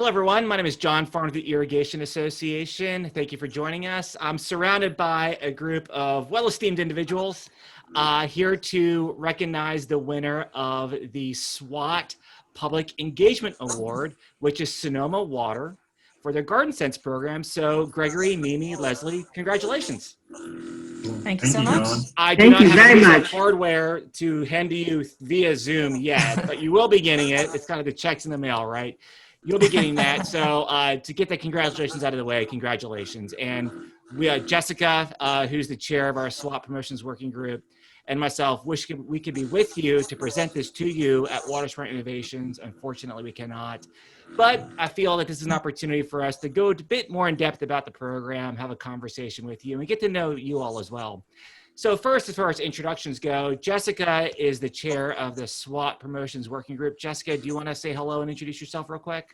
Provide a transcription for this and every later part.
Hello, everyone. My name is John Farn of the Irrigation Association. Thank you for joining us. I'm surrounded by a group of well-esteemed individuals here to recognize the winner of the SWAT Public Engagement Award, which is Sonoma Water, for their Garden Sense program. So Gregory, Mimi, Leslie, congratulations. Thank you so much. John. I do not have a piece of hardware to hand to you via Zoom yet, but you will be getting it. It's kind of the checks in the mail, right? You'll be getting that. So to get the congratulations out of the way, congratulations. And we have Jessica, who's the chair of our SWAT Promotions Working Group, and myself wish we could be with you to present this to you at Water Smart Innovations. Unfortunately, we cannot. But I feel that this is an opportunity for us to go a bit more in depth about the program, have a conversation with you, and get to know you all as well. So first, as far as introductions go, Jessica is the chair of the SWAT Promotions Working Group. Jessica, do you want to say hello and introduce yourself real quick?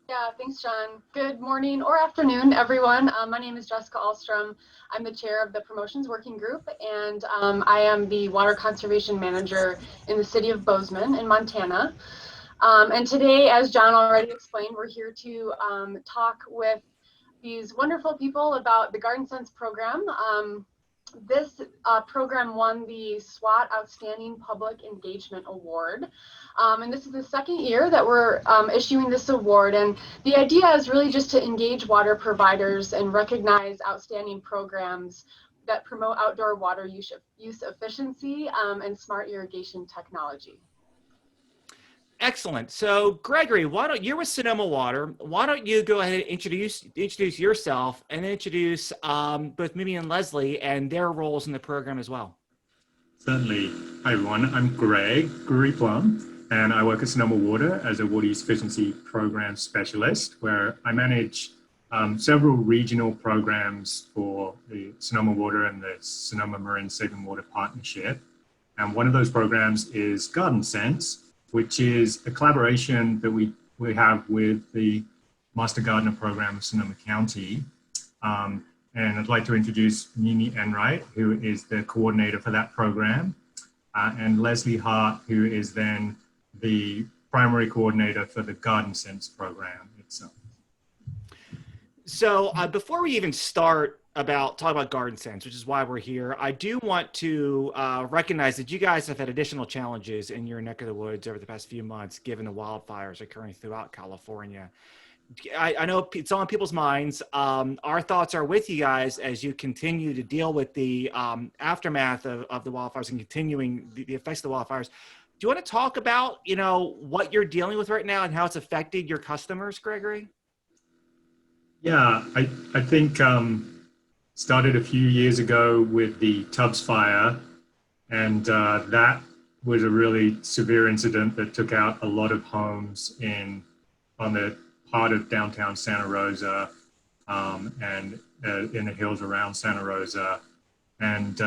Yeah, thanks, John. Good morning or afternoon, everyone. My name is Jessica Ahlstrom. I'm the chair of the Promotions Working Group, and I am the Water Conservation Manager in the city of Bozeman in Montana. And today, as John already explained, we're here to talk with these wonderful people about the Garden Sense program. This program won the SWAT Outstanding Public Engagement Award. And this is the second year that we're issuing this award. And the idea is really just to engage water providers and recognize outstanding programs that promote outdoor water use efficiency and smart irrigation technology. Excellent. So Gregory, you're with Sonoma Water. Why don't you go ahead and introduce yourself and introduce both Mimi and Leslie and their roles in the program as well. Certainly. Hi, everyone. I'm Gregory Plum, and I work at Sonoma Water as a water use efficiency program specialist, where I manage several regional programs for the Sonoma Water and the Sonoma Marin Saving Water Partnership. And one of those programs is Garden Sense, which is a collaboration that we have with the Master Gardener Program of Sonoma County. And I'd like to introduce Mimi Enright, who is the coordinator for that program, and Leslie Hart, who is then the primary coordinator for the Garden Sense program itself. So before we even talk about Garden Sense, which is why we're here, I do want to recognize that you guys have had additional challenges in your neck of the woods over the past few months, given the wildfires occurring throughout California. I know it's on people's minds. Our thoughts are with you guys as you continue to deal with the aftermath of the wildfires and continuing the effects of the wildfires. Do you want to talk about, what you're dealing with right now and how it's affected your customers, Gregory? Yeah, I think started a few years ago with the Tubbs fire, and that was a really severe incident that took out a lot of homes on the part of downtown Santa Rosa and in the hills around Santa Rosa. And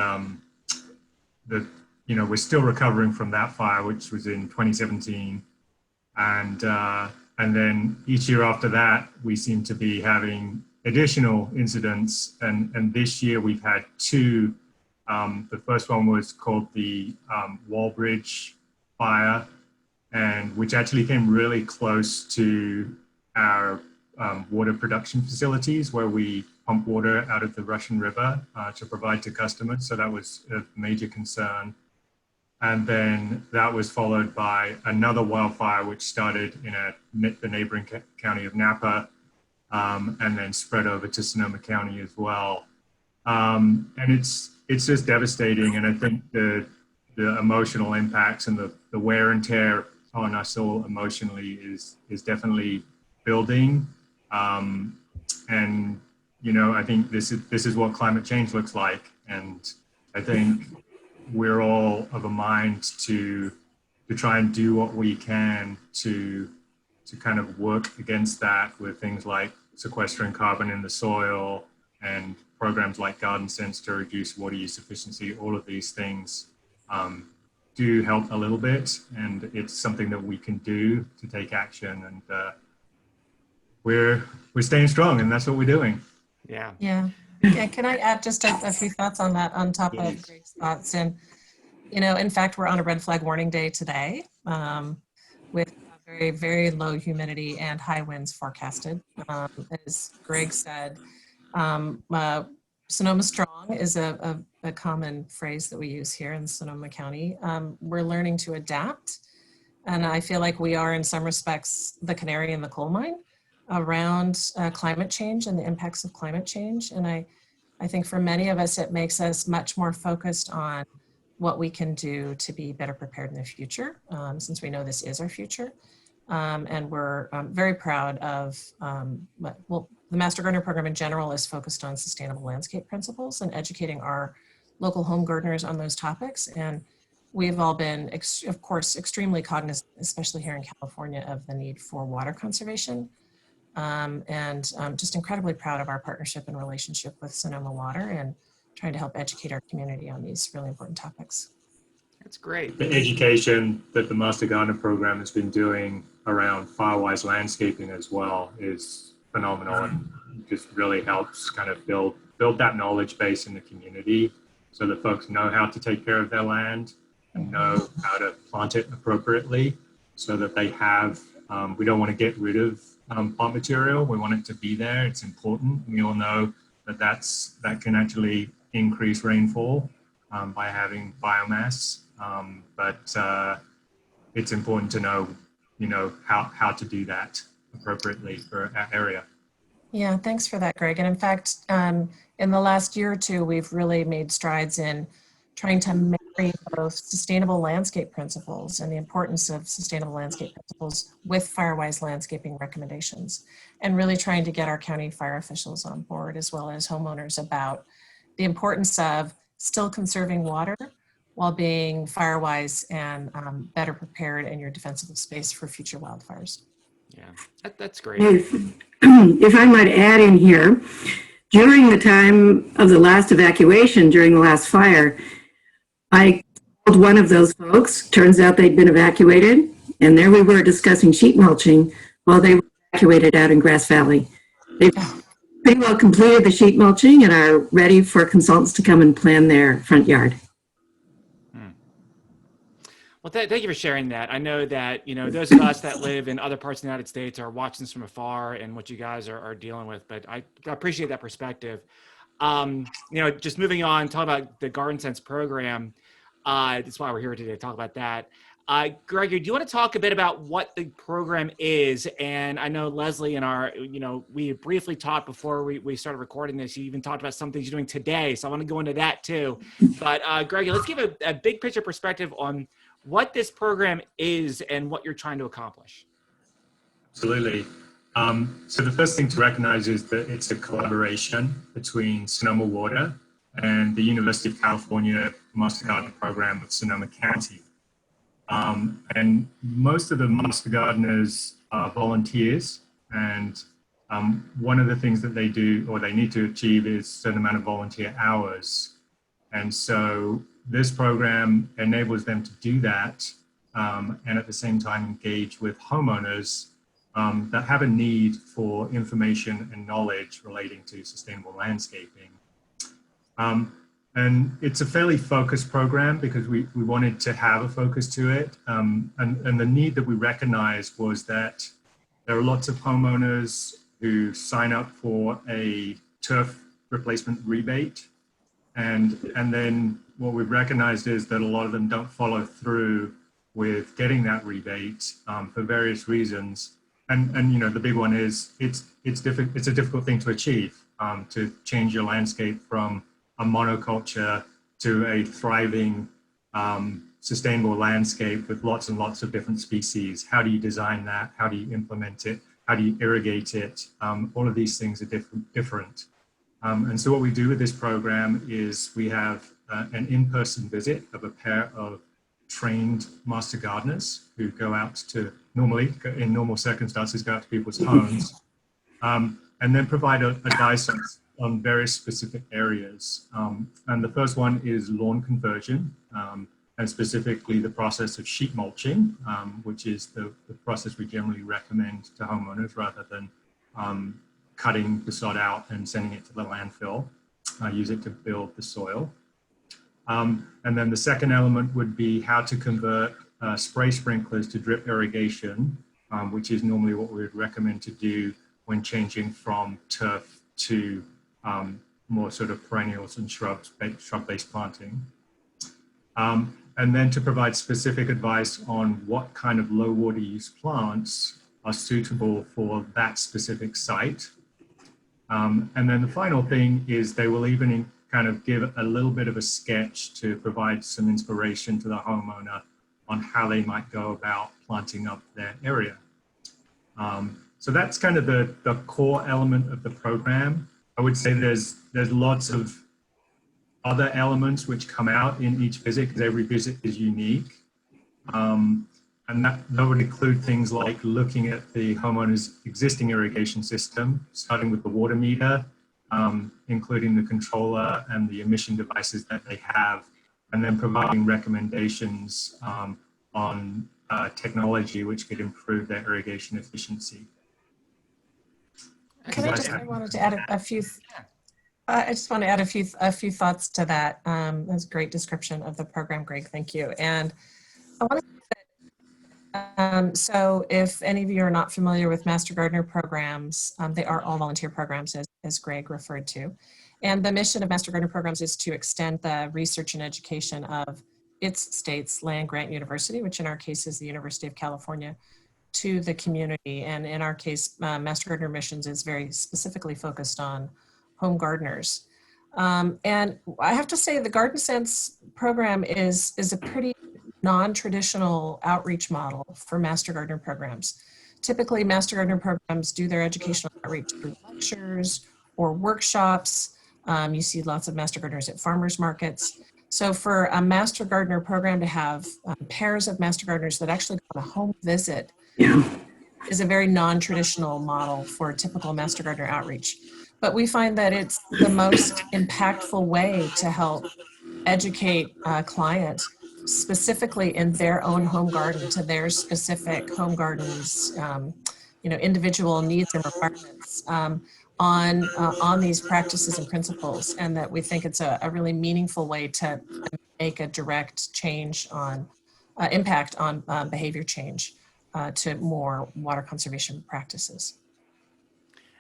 we're still recovering from that fire, which was in 2017. And then each year after that, we seem to be having additional incidents. And this year we've had two. The first one was called the Wallbridge fire, and which actually came really close to our water production facilities where we pump water out of the Russian River to provide to customers. So that was a major concern. And then that was followed by another wildfire, which started in the neighboring county of Napa, and then spread over to Sonoma County as well. And it's just devastating. And I think the emotional impacts and the wear and tear on us all emotionally is definitely building. And I think this is what climate change looks like. And I think we're all of a mind to try and do what we can to kind of work against that with things like sequestering carbon in the soil and programs like Garden Sense to reduce water use efficiency. All of these things do help a little bit, and it's something that we can do to take action. And we're staying strong, and that's what we're doing. Yeah. Yeah. Yeah. Can I add just a few thoughts on that on top of Greg's thoughts? And, in fact, we're on a red flag warning day today with very, very low humidity and high winds forecasted. As Greg said, Sonoma Strong is a common phrase that we use here in Sonoma County. We're learning to adapt, and I feel like we are in some respects the canary in the coal mine around climate change and the impacts of climate change. And I think for many of us, it makes us much more focused on what we can do to be better prepared in the future, since we know this is our future. And we're very proud of, the Master Gardener program in general is focused on sustainable landscape principles and educating our local home gardeners on those topics. And we've all been, of course, extremely cognizant, especially here in California, of the need for water conservation. And just incredibly proud of our partnership and relationship with Sonoma Water and trying to help educate our community on these really important topics. That's great. The education that the Master Gardener program has been doing around Firewise landscaping as well is phenomenal, and just really helps kind of build that knowledge base in the community so that folks know how to take care of their land and know how to plant it appropriately so that they have, we don't want to get rid of plant material. We want it to be there. It's important. We all know that can actually increase rainfall by having biomass. But it's important to know, how to do that appropriately for our area. Yeah, thanks for that, Greg. And in fact, in the last year or two, we've really made strides in trying to marry both sustainable landscape principles and the importance of sustainable landscape principles with Firewise landscaping recommendations, and really trying to get our county fire officials on board as well as homeowners about the importance of still conserving water while being Firewise and better prepared in your defensible space for future wildfires. Yeah, that's great. If I might add in here, during the time of the last evacuation, during the last fire, I called one of those folks. Turns out they'd been evacuated, and there we were discussing sheet mulching while they were evacuated out in Grass Valley. They pretty well completed the sheet mulching and are ready for consultants to come and plan their front yard. Well, thank you for sharing that. I know that, those of us that live in other parts of the United States are watching this from afar and what you guys are dealing with, but I appreciate that perspective. Just moving on, talk about the Garden Sense program. That's why we're here today to talk about that. Gregory, do you want to talk a bit about what the program is? And I know Leslie and we briefly talked before we started recording this. You even talked about some things you're doing today. So I want to go into that too. But Gregory, let's give a big picture perspective on what this program is and what you're trying to accomplish. Absolutely. So the first thing to recognize is that it's a collaboration between Sonoma Water and the University of California Master Gardener program of Sonoma County. And most of the Master Gardeners are volunteers, and one of the things that they do or they need to achieve is a certain amount of volunteer hours. And so this program enables them to do that and at the same time engage with homeowners that have a need for information and knowledge relating to sustainable landscaping. And it's a fairly focused program because we wanted to have a focus to it. And the need that we recognized was that there are lots of homeowners who sign up for a turf replacement rebate. And then what we've recognized is that a lot of them don't follow through with getting that rebate for various reasons. And the big one is it's a difficult thing to achieve, to change your landscape from a monoculture to a thriving sustainable landscape with lots and lots of different species. How do you design that? How do you implement it? How do you irrigate it? All of these things are different. And so what we do with this program is we have an in-person visit of a pair of trained master gardeners who go out to in normal circumstances, go out to people's homes and then provide a guidance on various specific areas. And the first one is lawn conversion, and specifically the process of sheet mulching, which is the process we generally recommend to homeowners rather than cutting the sod out and sending it to the landfill. Use it to build the soil. And then the second element would be how to convert spray sprinklers to drip irrigation which is normally what we would recommend to do when changing from turf to more sort of perennials and shrub-based planting. And then to provide specific advice on what kind of low water use plants are suitable for that specific site. And then the final thing is they will even kind of give a little bit of a sketch to provide some inspiration to the homeowner on how they might go about planting up their area. So that's kind of the core element of the program. I would say there's lots of other elements which come out in each visit because every visit is unique. And that would include things like looking at the homeowner's existing irrigation system, starting with the water meter, including the controller and the emission devices that they have, and then providing recommendations on technology which could improve their irrigation efficiency. I wanted to add a few. I just want to add a few thoughts to that. That's a great description of the program, Greg. Thank you. And I want to say that, so if any of you are not familiar with Master Gardener programs, they are all volunteer programs, as Greg referred to. And the mission of Master Gardener programs is to extend the research and education of its state's land-grant university, which in our case is the University of California, to the community. And in our case, Master Gardener Missions is very specifically focused on home gardeners. And I have to say the Garden Sense program is a pretty non-traditional outreach model for Master Gardener programs. Typically, Master Gardener programs do their educational outreach through lectures or workshops. You see lots of Master Gardeners at farmers markets. So for a Master Gardener program to have pairs of Master Gardeners that actually go on a home visit is a very non-traditional model for typical Master Gardener outreach. But we find that it's the most impactful way to help educate a client specifically in their own home garden to their specific home garden's individual needs and requirements on these practices and principles, and that we think it's a really meaningful way to make a direct change on impact on behavior change to more water conservation practices.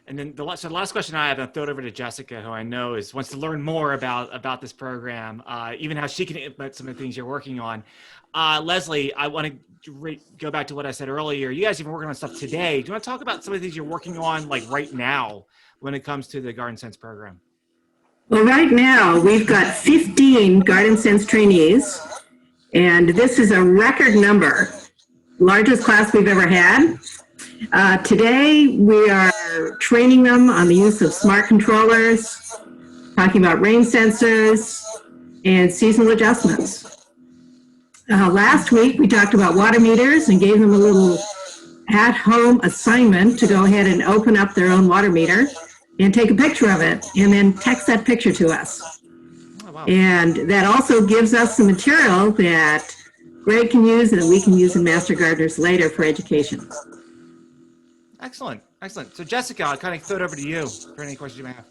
And then the last question I have, I'll throw it over to Jessica, who I know wants to learn more about this program, even how she can implement some of the things you're working on. Leslie, I want to go back to what I said earlier. You guys have been working on stuff today. Do you want to talk about some of the things you're working on like right now when it comes to the Garden Sense program? Well, right now we've got 15 Garden Sense trainees, and this is a record number, largest class we've ever had. Today we are training them on the use of smart controllers, talking about rain sensors, and seasonal adjustments. Last week we talked about water meters and gave them a little at-home assignment to go ahead and open up their own water meter and take a picture of it and then text that picture to us. Oh, wow. And that also gives us some material that Greg can use and that we can use in Master Gardeners later for education. Excellent, excellent. So Jessica, I'll kind of throw it over to you for any questions you may have.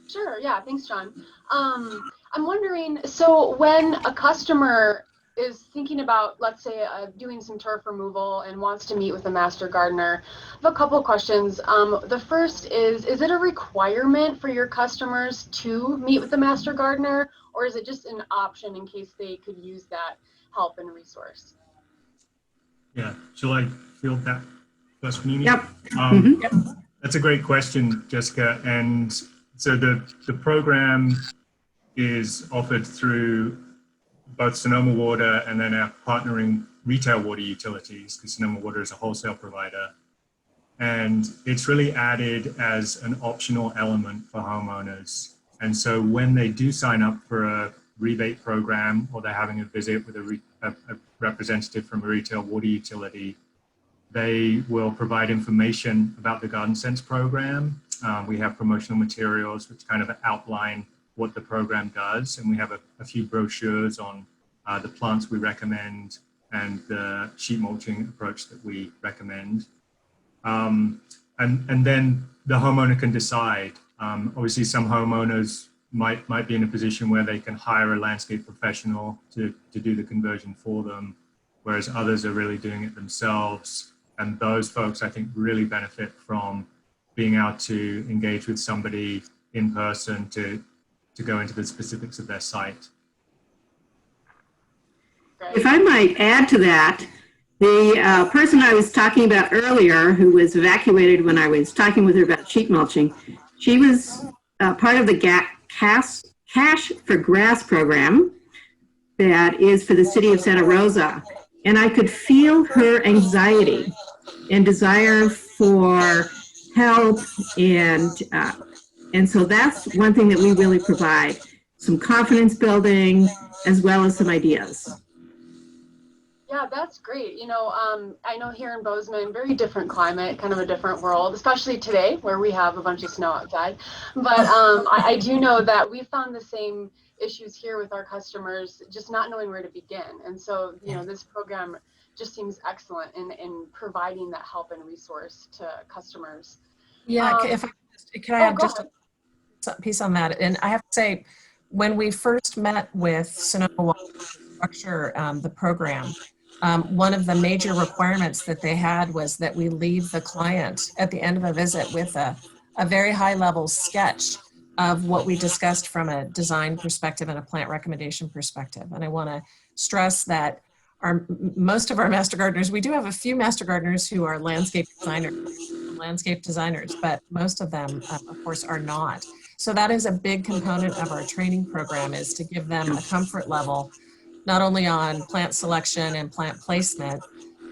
Sure, yeah, thanks, John. I'm wondering, so when a customer is thinking about, let's say, doing some turf removal and wants to meet with a Master Gardener, I have a couple questions. The first is it a requirement for your customers to meet with the Master Gardener, or is it just an option in case they could use that help and resource? Yeah, shall I field that first, Mimi? Yep. That's a great question, Jessica. And so the program is offered through both Sonoma Water and then our partnering retail water utilities, because Sonoma Water is a wholesale provider. And it's really added as an optional element for homeowners. And so when they do sign up for a rebate program or they're having a visit with a representative from a retail water utility, they will provide information about the Garden Sense program. We have promotional materials which kind of outline what the program does, and we have a few brochures on the plants we recommend and the sheet mulching approach that we recommend. And then the homeowner can decide. Obviously, some homeowners might be in a position where they can hire a landscape professional to do the conversion for them, whereas others are really doing it themselves. And those folks, I think, really benefit from being able to engage with somebody in person to go into the specifics of their site. If I might add to that, the person I was talking about earlier, who was evacuated when I was talking with her about sheet mulching, she was part of the Cash for Grass program that is for the city of Santa Rosa. And I could feel her anxiety and desire for help. And so that's one thing that we really provide, some confidence building as well as some ideas. Yeah, that's great. You know, I know here in Bozeman, very different climate, kind of a different world, especially today where we have a bunch of snow outside. But I do know that we found the same issues here with our customers, just not knowing where to begin. And so, you know, this program just seems excellent in providing that help and resource to customers. Yeah, if I can I add just a piece on that? And I have to say, when we first met with Sonoma Water to structure the program, one of the major requirements that they had was that we leave the client at the end of a visit with a very high level sketch of what we discussed from a design perspective and a plant recommendation perspective. And I want to stress that most of our master gardeners, we do have a few master gardeners who are landscape designers, but most of them, of course, are not. So that is a big component of our training program, is to give them a comfort level, not only on plant selection and plant placement,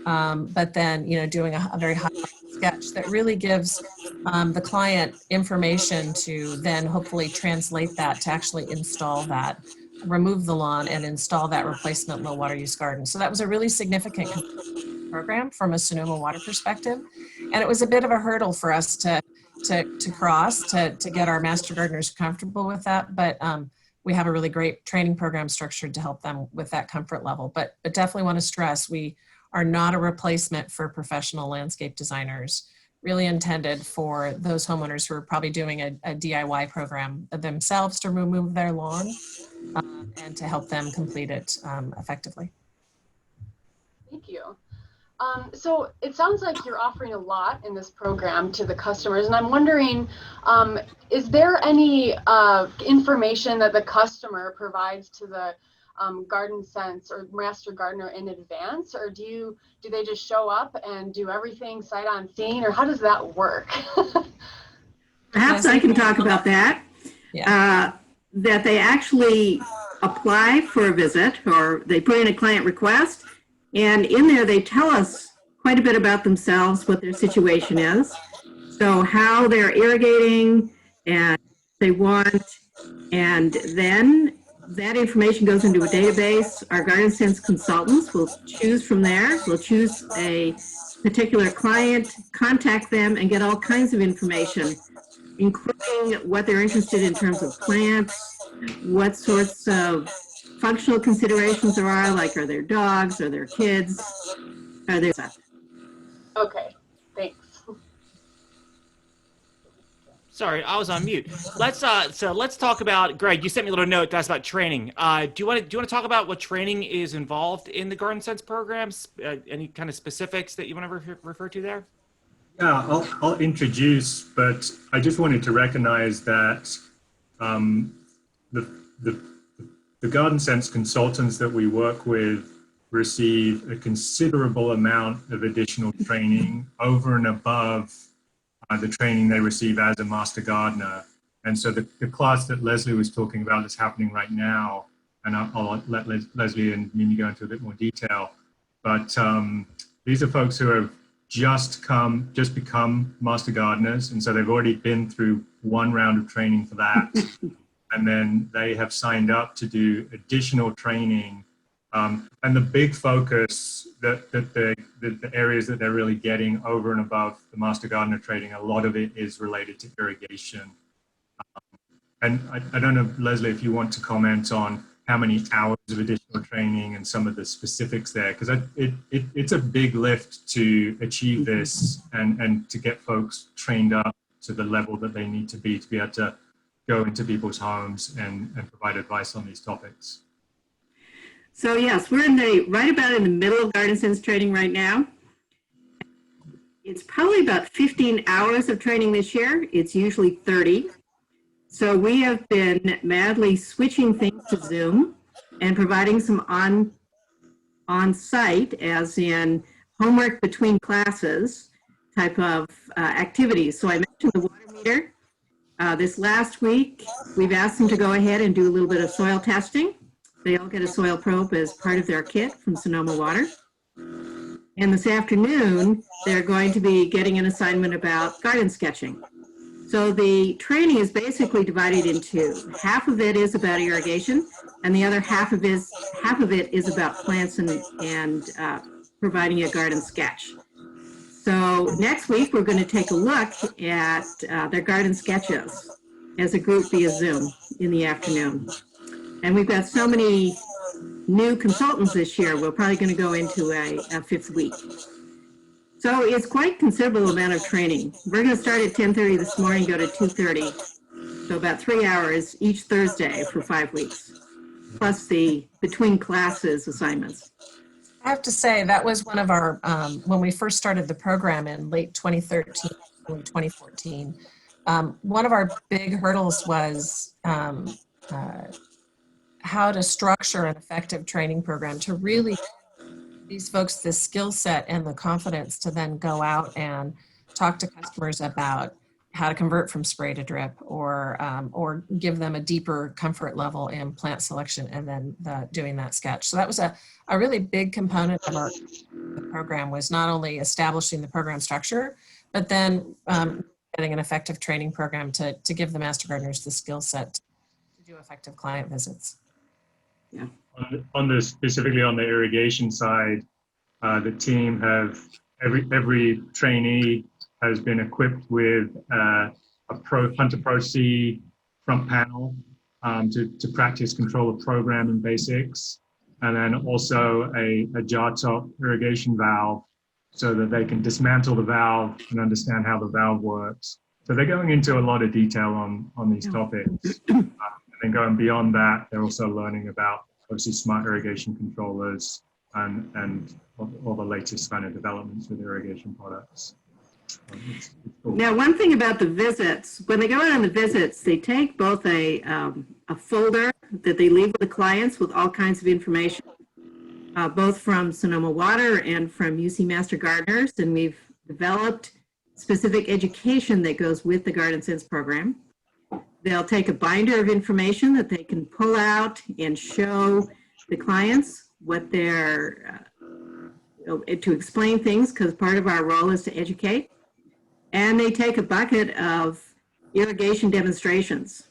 but then, you know, doing a very high sketch that really gives the client information to then hopefully translate that to actually install that, remove the lawn and install that replacement low water use garden. So that was a really significant program from a Sonoma Water perspective. And it was a bit of a hurdle for us to cross to get our master gardeners comfortable with that. But we have a really great training program structured to help them with that comfort level. But definitely want to stress, we are not a replacement for professional landscape designers, really intended for those homeowners who are probably doing a DIY program themselves to remove their lawn and to help them complete it effectively. Thank you. So it sounds like you're offering a lot in this program to the customers, and I'm wondering, is there any information that the customer provides to the Garden Sense or Master Gardener in advance, or do they just show up and do everything sight unseen, or how does that work? Perhaps I can talk about that. Yeah. That they actually apply for a visit, or they put in a client request, and in there they tell us quite a bit about themselves, what their situation is, so how they're irrigating and they want, and then that information goes into a database. Our Garden Sense consultants will choose from there. We'll choose a particular client, contact them, and get all kinds of information, including what they're interested in terms of plants, what sorts of functional considerations there are, like are there dogs, are there kids, are there stuff. Okay, thanks. Sorry, I was on mute. Let's talk about, Greg, you sent me a little note that's about training. Do you want to talk about what training is involved in the Garden Sense programs? Any kind of specifics that you want to refer to there? Yeah, I'll introduce, but I just wanted to recognize that the Garden Sense consultants that we work with receive a considerable amount of additional training over and above the training they receive as a master gardener. And so the class that Leslie was talking about is happening right now, and I'll let Leslie and Mimi go into a bit more detail. But these are folks who have just become master gardeners, and so they've already been through one round of training for that. And then they have signed up to do additional training. And the big focus, the areas that they're really getting over and above the master gardener training, a lot of it is related to irrigation. And I don't know, Leslie, if you want to comment on how many hours of additional training and some of the specifics there, because it's a big lift to achieve this and to get folks trained up to the level that they need to be able to go into people's homes and provide advice on these topics. So yes, we're right about in the middle of Garden Sense training right now. it's probably about 15 hours of training this year. It's usually 30. So we have been madly switching things to Zoom and providing some on-site, as in homework between classes type of activities. So I mentioned the water meter. This last week, we've asked them to go ahead and do a little bit of soil testing. They all get a soil probe as part of their kit from Sonoma Water. And this afternoon, they're going to be getting an assignment about garden sketching. So the training is basically divided into half of it is about irrigation, and the other half of it is about plants and providing a garden sketch. So next week, we're going to take a look at their garden sketches as a group via Zoom in the afternoon. And we've got so many new consultants this year, we're probably going to go into a fifth week. So it's quite considerable amount of training. We're going to start at 10:30 this morning, go to 2:30. So about 3 hours each Thursday for 5 weeks, plus the between classes assignments. I have to say that was one of our, when we first started the program in late 2013, early 2014, one of our big hurdles was how to structure an effective training program to really give these folks the skill set and the confidence to then go out and talk to customers about how to convert from spray to drip, or give them a deeper comfort level in plant selection and then doing that sketch. So that was a really big component of the program, was not only establishing the program structure, but then getting an effective training program to give the Master Gardeners the skill set to do effective client visits. Yeah. Specifically on the irrigation side, the team have, every trainee has been equipped with a Hunter Pro C front panel to practice control of program and basics, and then also a jar top irrigation valve so that they can dismantle the valve and understand how the valve works. So they're going into a lot of detail on these topics. And then going beyond that, they're also learning about obviously smart irrigation controllers and all the latest kind of developments with irrigation products. It's cool. Now, one thing about the visits, when they go out on the visits, they take both a folder that they leave with the clients with all kinds of information, both from Sonoma Water and from UC Master Gardeners, and we've developed specific education that goes with the Garden Sense program. They'll take a binder of information that they can pull out and show the clients what they're, to explain things, because part of our role is to educate. And they take a bucket of irrigation demonstrations.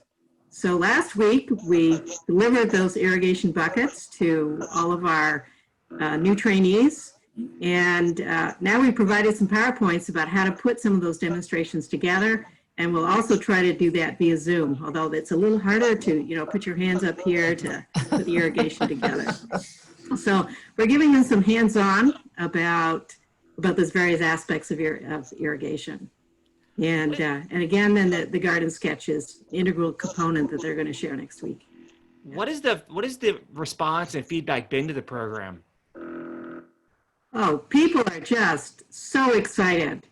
So last week, we delivered those irrigation buckets to all of our new trainees. And now we provided some PowerPoints about how to put some of those demonstrations together. And we'll also try to do that via Zoom, although it's a little harder to, put your hands up here to put the irrigation together. So we're giving them some hands-on about those various aspects of irrigation. And again, then the garden sketch is an integral component that they're going to share next week. What is the response and feedback been to the program? Oh, people are just so excited.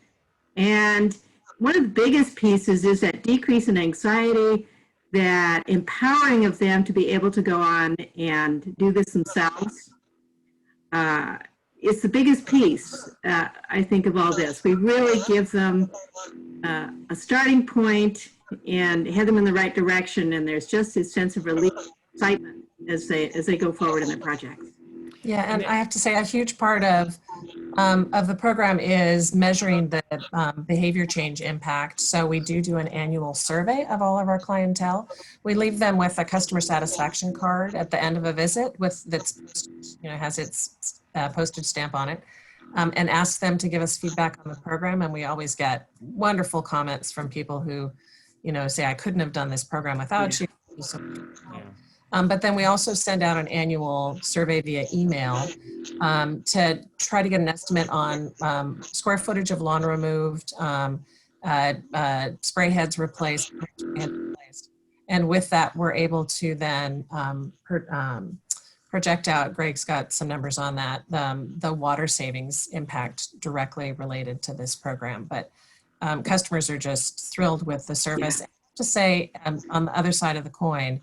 And one of the biggest pieces is that decrease in anxiety, that empowering of them to be able to go on and do this themselves. It's the biggest piece, I think, of all this. We really give them a starting point and head them in the right direction, and there's just this sense of relief, excitement as they go forward in their projects. Yeah, and I have to say a huge part of the program is measuring the behavior change impact. So we do an annual survey of all of our clientele. We leave them with a customer satisfaction card at the end of a visit that's has its postage stamp on it, and ask them to give us feedback on the program. And we always get wonderful comments from people who, say, I couldn't have done this program without you. But then we also send out an annual survey via email to try to get an estimate on square footage of lawn removed, spray heads replaced. And with that, we're able to then project out, Greg's got some numbers on that, the water savings impact directly related to this program. But customers are just thrilled with the service. Yeah. To say, on the other side of the coin,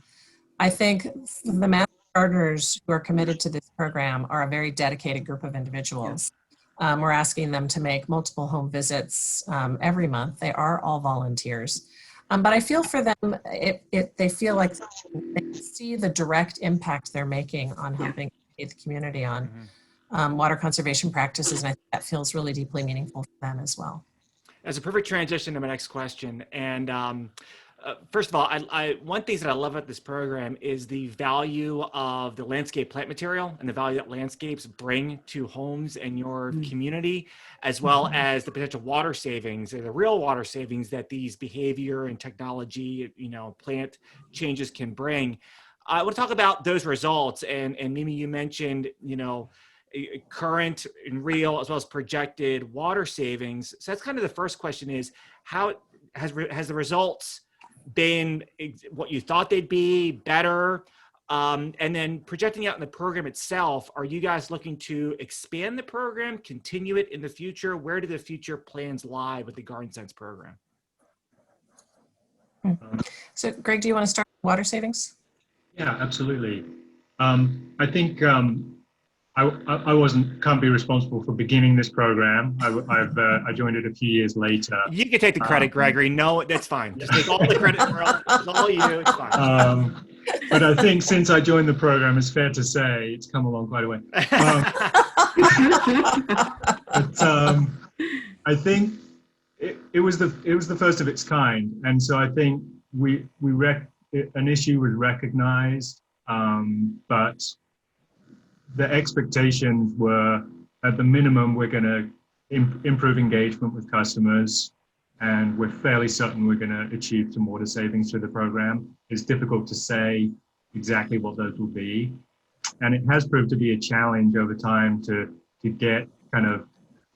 I think the master gardeners who are committed to this program are a very dedicated group of individuals. We're asking them to make multiple home visits every month. They are all volunteers. But I feel for them, they feel like they see the direct impact they're making on helping the community on water conservation practices. And I think that feels really deeply meaningful for them as well. That's a perfect transition to my next question. And first of all, one thing that I love about this program is the value of the landscape plant material and the value that landscapes bring to homes and your community, as well as the potential water savings, the real water savings that these behavior and technology, plant changes can bring. I want to talk about those results. And Mimi, you mentioned, current and real as well as projected water savings. So that's kind of the first question is, how has the results been what you thought they'd be, better? And then projecting out in the program itself, are you guys looking to expand the program, continue it in the future? Where do the future plans lie with the Garden Sense program? So Greg, do you want to start with water savings? Yeah, absolutely. I think I can't be responsible for beginning this program. I joined it a few years later. You can take the credit, Gregory. No, that's fine. Just take all the credit for it's all you. It's fine. But I think since I joined the program, it's fair to say it's come along quite a way. I think it was the first of its kind, and so I think an issue was recognized, but the expectations were, at the minimum, we're going to improve engagement with customers, and we're fairly certain we're going to achieve some water savings through the program. It's difficult to say exactly what those will be, and it has proved to be a challenge over time to get kind of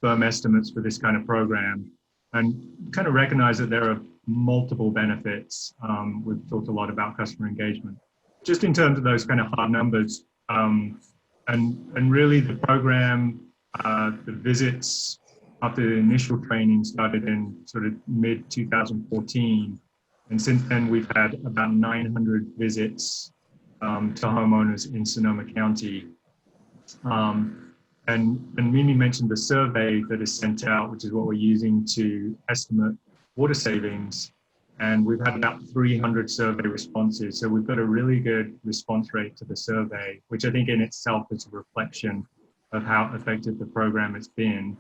firm estimates for this kind of program, and kind of recognize that there are multiple benefits. We've talked a lot about customer engagement. Just in terms of those kind of hard numbers, and really the program, the visits after the initial training started in sort of mid 2014. And since then we've had about 900 visits to homeowners in Sonoma County. And Mimi mentioned the survey that is sent out, which is what we're using to estimate water savings. And we've had about 300 survey responses. So we've got a really good response rate to the survey, which I think in itself is a reflection of how effective the program has been.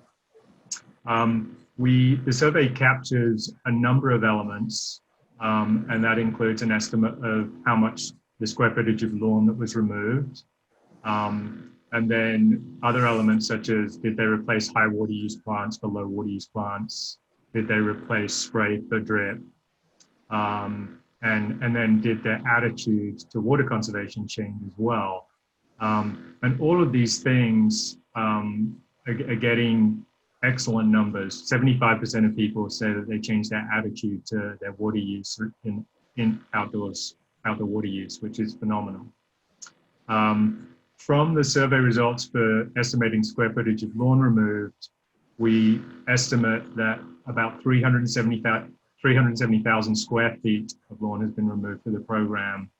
The survey captures a number of elements, and that includes an estimate of how much the square footage of lawn that was removed. And then other elements such as, did they replace high water use plants for low water use plants? Did they replace spray for drip? And then did their attitudes to water conservation change as well? And all of these things are getting excellent numbers. 75% of people say that they changed their attitude to their water use in outdoor water use, which is phenomenal. From the survey results for estimating square footage of lawn removed, we estimate that about 370,000 square feet of lawn has been removed for the program.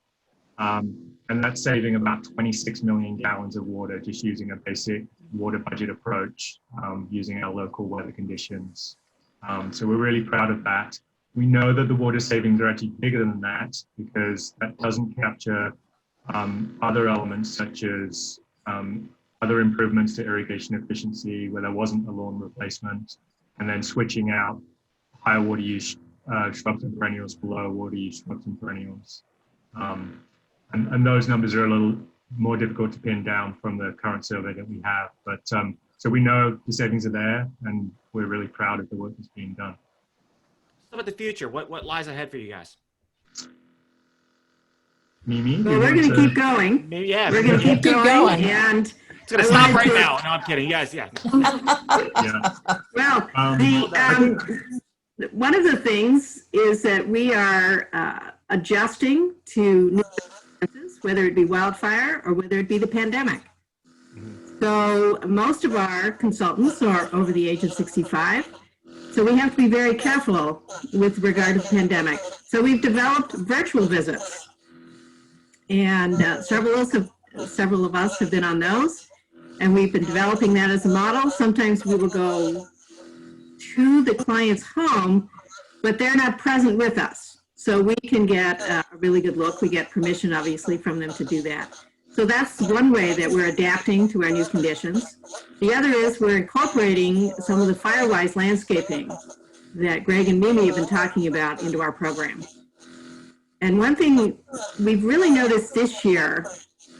And that's saving about 26 million gallons of water just using a basic water budget approach, using our local weather conditions. So we're really proud of that. We know that the water savings are actually bigger than that because that doesn't capture other elements such as other improvements to irrigation efficiency where there wasn't a lawn replacement, and then switching out higher water use shrubs and perennials for lower water use shrubs and perennials. And those numbers are a little more difficult to pin down from the current survey that we have. But so we know the savings are there, and we're really proud of the work that's being done. How about the future? What lies ahead for you guys? Mimi? Well, we're going to keep going. Maybe, yeah. We're going to keep going. And it's going to stop right now. No, I'm kidding. Yes, yeah. Yeah. well, one of the things is that we are adjusting to new circumstances. whether it be wildfire or whether it be the pandemic. So most of our consultants are over the age of 65. So we have to be very careful with regard to the pandemic. So we've developed virtual visits, and several of us have been on those, and we've been developing that as a model. Sometimes we will go to the client's home, but they're not present with us. So we can get a really good look. We get permission, obviously, from them to do that. So that's one way that we're adapting to our new conditions. The other is we're incorporating some of the Firewise landscaping that Greg and Mimi have been talking about into our program. And one thing we've really noticed this year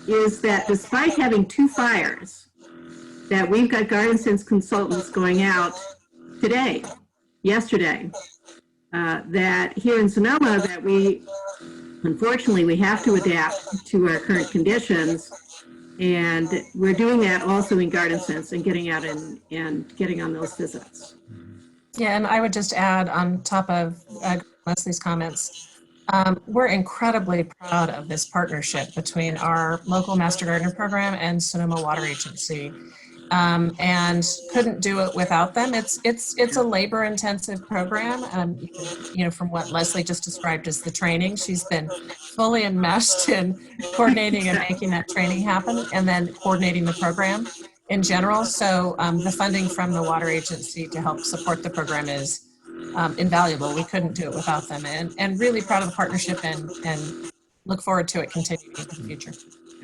is that despite having 2 fires, that we've got Garden Sense consultants going out today, yesterday, that here in Sonoma, that unfortunately, we have to adapt to our current conditions, and we're doing that also in Garden Sense and getting out and getting on those visits. Yeah, and I would just add on top of Leslie's comments, we're incredibly proud of this partnership between our local Master Gardener program and Sonoma Water Agency. And couldn't do it without them. It's a labor-intensive program. From what Leslie just described as the training, she's been fully enmeshed in coordinating and making that training happen, and then coordinating the program in general. So the funding from the Water Agency to help support the program is invaluable. We couldn't do it without them, and really proud of the partnership and look forward to it continuing in the future.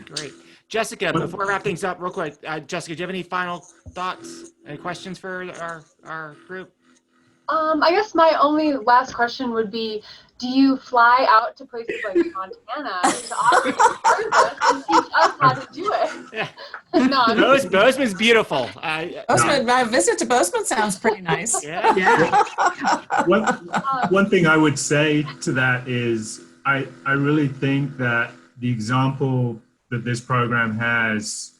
Great. Jessica, before I wrap things up real quick, Jessica, do you have any final thoughts, any questions for our group? I guess my only last question would be, do you fly out to places like Montana to offer service and teach us how to do it? Yeah. No, Bozeman's beautiful. Bozeman, my visit to Bozeman sounds pretty nice. Yeah. One thing I would say to that is I really think that the example that this program has,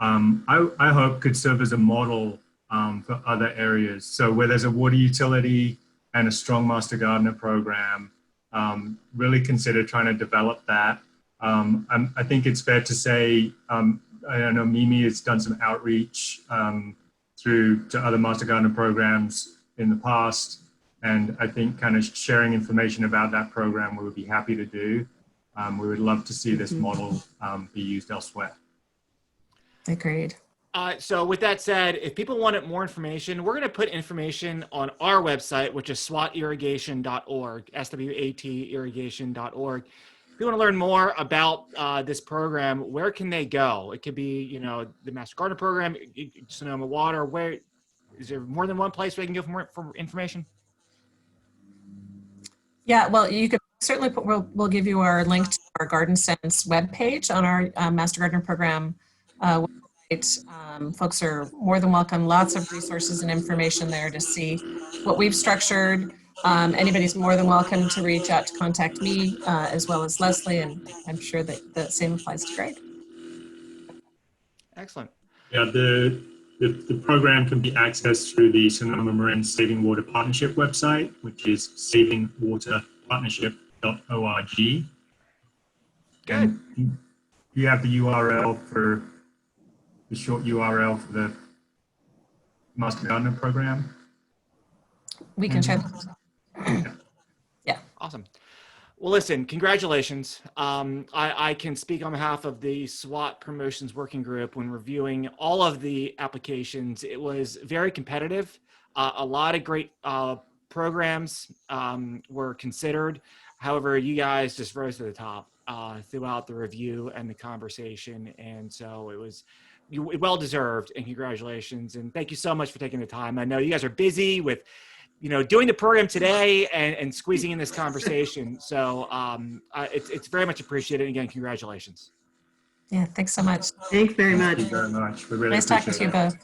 I hope could serve as a model for other areas. So where there's a water utility and a strong Master Gardener program, really consider trying to develop that. I think it's fair to say, I know Mimi has done some outreach to other Master Gardener programs in the past. And I think kind of sharing information about that program, we would be happy to do. We would love to see this model be used elsewhere. Agreed. So with that said, if people wanted more information, we're going to put information on our website, which is swatirrigation.org, SWAT irrigation.org. If you want to learn more about this program, where can they go? It could be, the Master Gardener program, Sonoma Water. Where is there more than one place where they can go for information? Yeah, well, you could certainly we'll give you our link to our Garden Sense webpage on our Master Gardener program website. Folks are more than welcome. Lots of resources and information there to see what we've structured. Anybody's more than welcome to reach out to contact me as well as Leslie, and I'm sure that the same applies to Greg. Excellent. Yeah, the program can be accessed through the Sonoma Marin Saving Water Partnership website, which is savingwaterpartnership.org. Good. And you have the URL for the short URL for the Master Gardener program. We can share. Yeah. Awesome. Well, listen, congratulations. I can speak on behalf of the SWAT Promotions Working Group when reviewing all of the applications. It was very competitive. A lot of great programs were considered. However, you guys just rose to the top throughout the review and the conversation. And so it was well-deserved, and congratulations. And thank you so much for taking the time. I know you guys are busy with doing the program today and squeezing in this conversation. So it's very much appreciated. And again, congratulations. Yeah, thanks so much. Thanks very much. Thank you very much. We really Nice talking to you both.